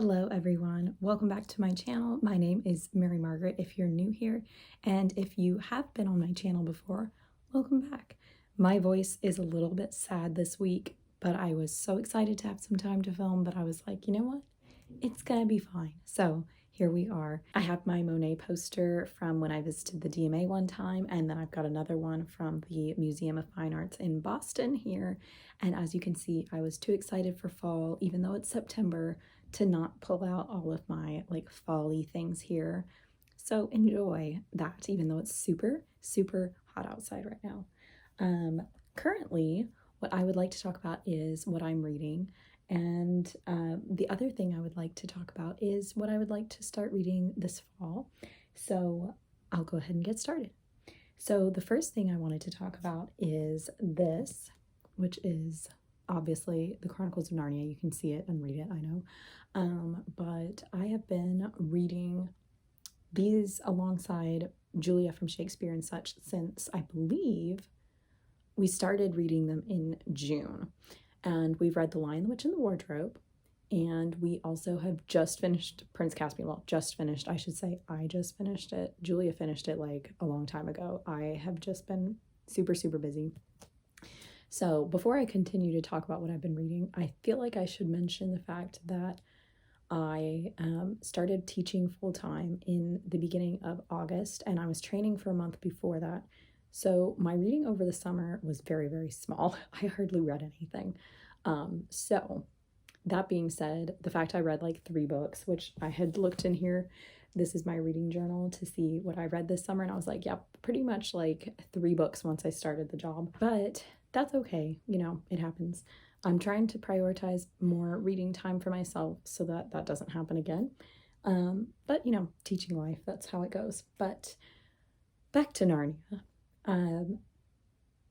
Hello everyone, welcome back to my channel. My name is Mary Margaret if you're new here, and if you have been on my channel before, welcome back. My voice is a little bit sad this week, but I was so excited to have some time to film that I was like, you know what? It's gonna be fine. So here we are. I have my Monet poster from when I visited the DMA one time, and then I've got another one from the Museum of Fine Arts in Boston here. And as you can see, I was too excited for fall, even though it's September, to not pull out all of my like fall-y things here. So enjoy that, even though it's super, super hot outside right now. Currently, what I would like to talk about is what I'm reading. And the other thing I would like to talk about is what I would like to start reading this fall. So I'll go ahead and get started. So the first thing I wanted to talk about is this, which is obviously the Chronicles of Narnia. You can see it and read it, I know. But I have been reading these alongside Julia from Shakespeare and such since I believe we started reading them in June. And we've read The Lion, the Witch, and the Wardrobe. And we also have just finished Prince Caspian. Well, just finished, I should say. I just finished it. Julia finished it like a long time ago. I have just been super, super busy. So before I continue to talk about what I've been reading, I feel like I should mention the fact that I started teaching full-time in the beginning of August, and I was training for a month before that. So my reading over the summer was very, very small. I hardly read anything. So that being said, the fact I read like 3 books, which I had looked in here, this is my reading journal to see what I read this summer, and I was like, yeah, pretty much like 3 books once I started the job. But that's okay, you know, it happens. I'm trying to prioritize more reading time for myself so that that doesn't happen again. But you know, teaching life, that's how it goes. But back to Narnia.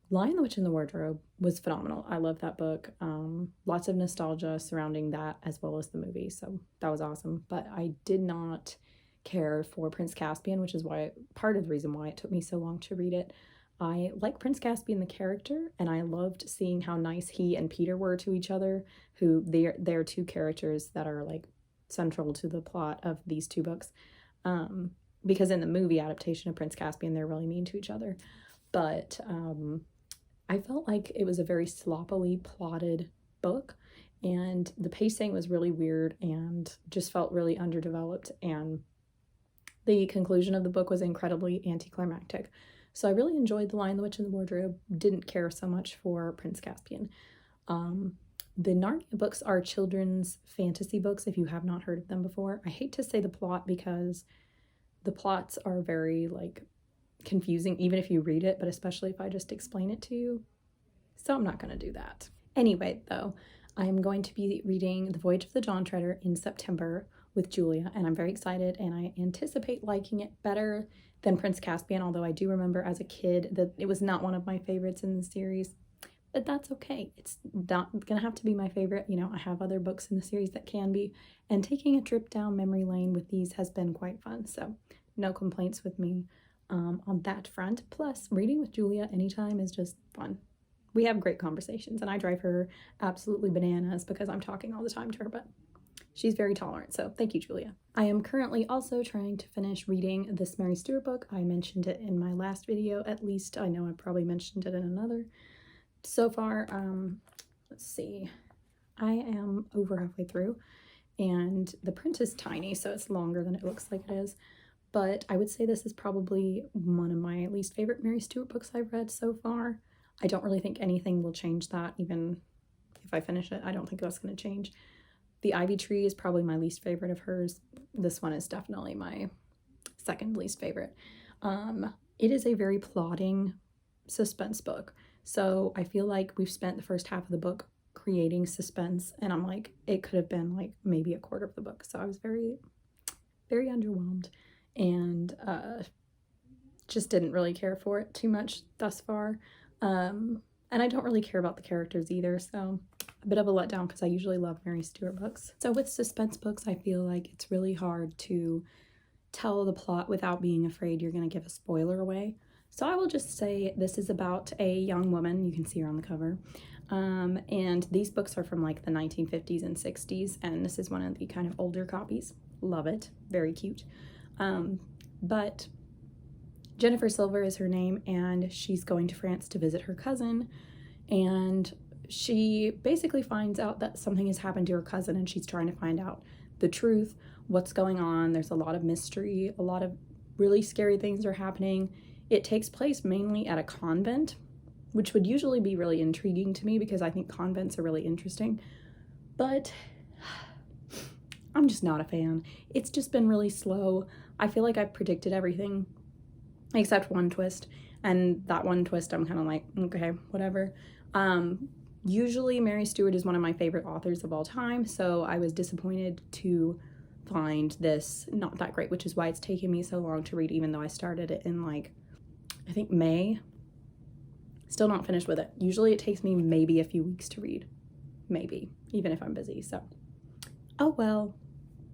Lion, the Witch, and the Wardrobe was phenomenal. I love that book. Lots of nostalgia surrounding that as well as the movie, so that was awesome. But I did not care for Prince Caspian, which is why part of the reason why it took me so long to read it. I like Prince Caspian the character, and I loved seeing how nice he and Peter were to each other, who they're 2 characters that are like central to the plot of these 2 books. Because in the movie adaptation of Prince Caspian, they're really mean to each other. But I felt like it was a very sloppily plotted book, and the pacing was really weird and just felt really underdeveloped, and the conclusion of the book was incredibly anticlimactic. So I really enjoyed The Lion, the Witch, and the Wardrobe. Didn't care so much for Prince Caspian. The Narnia books are children's fantasy books, if you have not heard of them before. I hate to say the plot because the plots are very like confusing even if you read it, but especially if I just explain it to you. So I'm not going to do that. Anyway, though, I'm going to be reading The Voyage of the Dawn Treader in September with Julia, and I'm very excited, and I anticipate liking it better than Prince Caspian, although I do remember as a kid that it was not one of my favorites in the series. But that's okay. It's not gonna have to be my favorite. You know, I have other books in the series that can be, and taking a trip down memory lane with these has been quite fun, so no complaints with me on that front. Plus, reading with Julia anytime is just fun. We have great conversations, and I drive her absolutely bananas because I'm talking all the time to her, but she's very tolerant, so thank you, Julia. I am currently also trying to finish reading this Mary Stuart book. I mentioned it in my last video, at least. I know I probably mentioned it in another. So far, let's see, I am over halfway through, and the print is tiny, so it's longer than it looks like it is. But I would say this is probably one of my least favorite Mary Stuart books I've read so far. I don't really think anything will change that, even if I finish it. I don't think that's going to change. The Ivy Tree is probably my least favorite of hers. This one is definitely my second least favorite. It is a very plodding suspense book. So I feel like we've spent the first half of the book creating suspense, and I'm like, it could have been like maybe a quarter of the book. So I was very, very underwhelmed, and just didn't really care for it too much thus far. And I don't really care about the characters either, so a bit of a letdown because I usually love Mary Stuart books. So with suspense books, I feel like it's really hard to tell the plot without being afraid you're going to give a spoiler away. So I will just say this is about a young woman, you can see her on the cover, And these books are from like the 1950s and 60s, and this is one of the kind of older copies. Love it. Very cute. But Jennifer Silver is her name, and she's going to France to visit her cousin, and she basically finds out that something has happened to her cousin, and she's trying to find out the truth, what's going on. There's a lot of mystery, a lot of really scary things are happening. It takes place mainly at a convent, which would usually be really intriguing to me because I think convents are really interesting, but I'm just not a fan. It's just been really slow. I feel like I've predicted everything except one twist, and that one twist I'm kind of like, okay, whatever. Usually Mary Stewart is one of my favorite authors of all time, so I was disappointed to find this not that great, which is why it's taken me so long to read, even though I started it in like, I think May. Still not finished with it. Usually it takes me maybe a few weeks to read. Maybe, even if I'm busy, so. Oh well,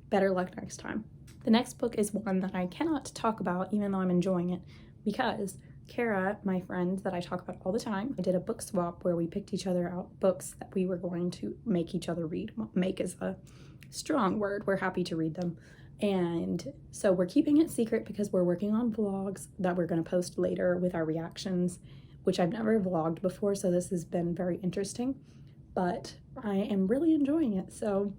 better luck next time. The next book is one that I cannot talk about even though I'm enjoying it, because Kara, my friend that I talk about all the time, I did a book swap where we picked each other out books that we were going to make each other read. Well, make is a strong word. We're happy to read them. And so we're keeping it secret because we're working on vlogs that we're going to post later with our reactions, which I've never vlogged before, so this has been very interesting, but I am really enjoying it, so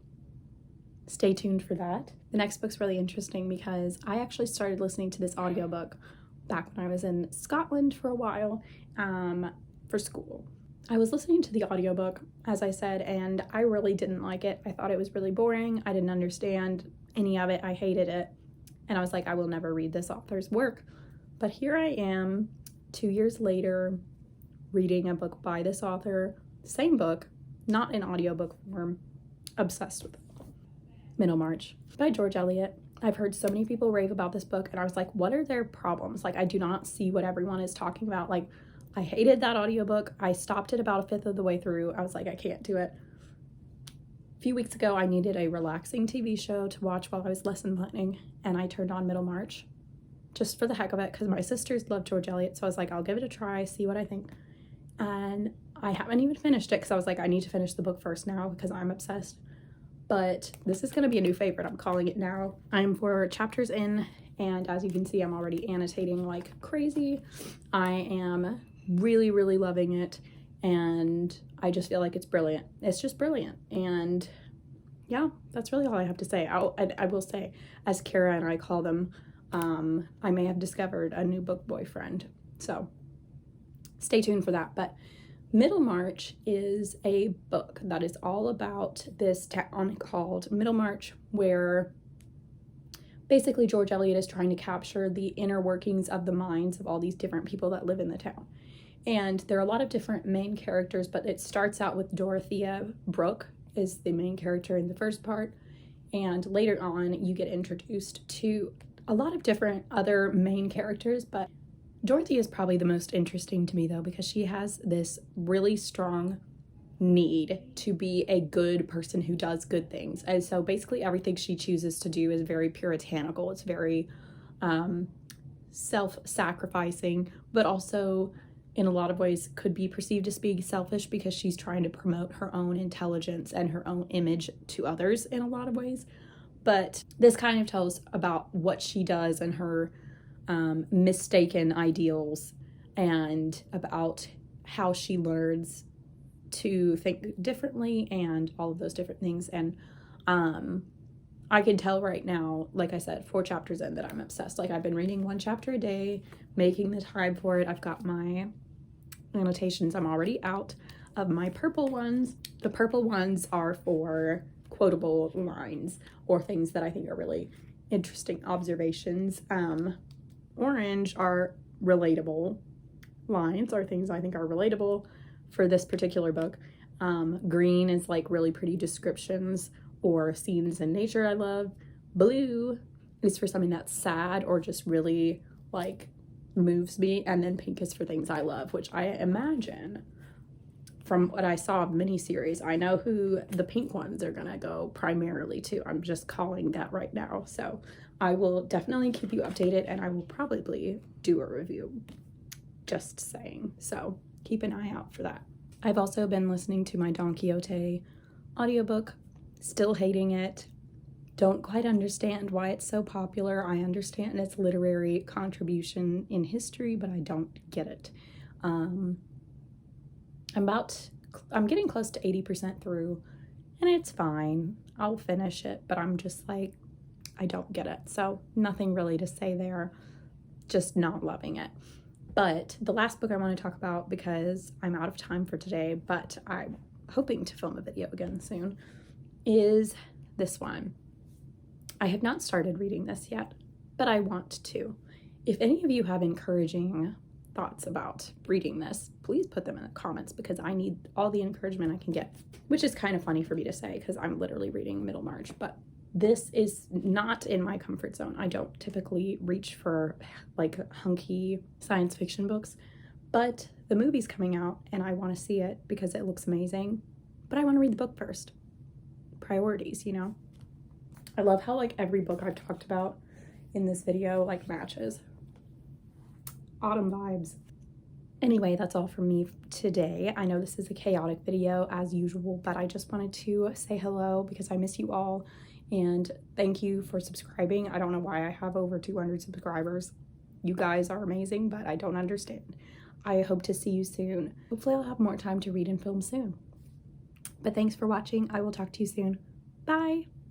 stay tuned for that. The next book's really interesting because I actually started listening to this audiobook back when I was in Scotland for a while for school. I was listening to the audiobook, as I said, and I really didn't like it. I thought it was really boring. I didn't understand any of it. I hated it. And I was like, I will never read this author's work. But here I am, 2 years later, reading a book by this author, same book, not in audiobook form, obsessed with it. Middlemarch by George Eliot. I've heard so many people rave about this book, and I was like, what are their problems? Like, I do not see what everyone is talking about. Like, I hated that audiobook. I stopped it about a fifth of the way through. I was like, I can't do it. A few weeks ago, I needed a relaxing TV show to watch while I was lesson planning, and I turned on Middlemarch just for the heck of it because my sisters love George Eliot, so I was like, I'll give it a try, see what I think. And I haven't even finished it because I was like, I need to finish the book first now because I'm obsessed. But this is going to be a new favorite. I'm calling it now. I'm 4 chapters in, and as you can see, I'm already annotating like crazy. I am really, really loving it, and I just feel like it's brilliant. It's just brilliant, and yeah, that's really all I have to say. I will say, as Kara and I call them, I may have discovered a new book boyfriend, so stay tuned for that. But Middlemarch is a book that is all about this town called Middlemarch, where basically George Eliot is trying to capture the inner workings of the minds of all these different people that live in the town. And there are a lot of different main characters, but it starts out with Dorothea Brooke is the main character in the first part, and later on you get introduced to a lot of different other main characters, but Dorothy is probably the most interesting to me though, because she has this really strong need to be a good person who does good things. And so basically everything she chooses to do is very puritanical. It's very self-sacrificing, but also in a lot of ways could be perceived as being selfish because she's trying to promote her own intelligence and her own image to others in a lot of ways. But this kind of tells about what she does and her mistaken ideals, and about how she learns to think differently and all of those different things. And I can tell right now, like I said, 4 chapters in, that I'm obsessed. Like, I've been reading 1 chapter a day, making the time for it. I've got my annotations. I'm already out of my purple ones. The purple ones are for quotable lines or things that I think are really interesting observations. Orange are relatable lines, or things I think are relatable for this particular book. Green is like really pretty descriptions or scenes in nature I love. Blue is for something that's sad or just really like moves me. And then pink is for things I love, which I imagine from what I saw of miniseries, I know who the pink ones are gonna go primarily to. I'm just calling that right now. So I will definitely keep you updated, and I will probably do a review, just saying. So keep an eye out for that. I've also been listening to my Don Quixote audiobook, still hating it. Don't quite understand why it's so popular. I understand its literary contribution in history, but I don't get it. I'm getting close to 80% through, and it's fine. I'll finish it, but I'm just like, I don't get it. So nothing really to say there, just not loving it. But the last book I want to talk about, because I'm out of time for today, but I'm hoping to film a video again soon, is this one. I have not started reading this yet, but I want to. If any of you have encouraging thoughts about reading this, please put them in the comments, because I need all the encouragement I can get, which is kind of funny for me to say because I'm literally reading Middlemarch, but this is not in my comfort zone. I don't typically reach for like hunky science fiction books, but the movie's coming out and I want to see it because it looks amazing, but I want to read the book first. Priorities, you know? I love how like every book I've talked about in this video like matches. Autumn vibes. Anyway, that's all from me today. I know this is a chaotic video as usual, but I just wanted to say hello because I miss you all. And thank you for subscribing. I don't know why I have over 200 subscribers. You guys are amazing, but I don't understand. I hope to see you soon. Hopefully I'll have more time to read and film soon. But thanks for watching. I will talk to you soon. Bye.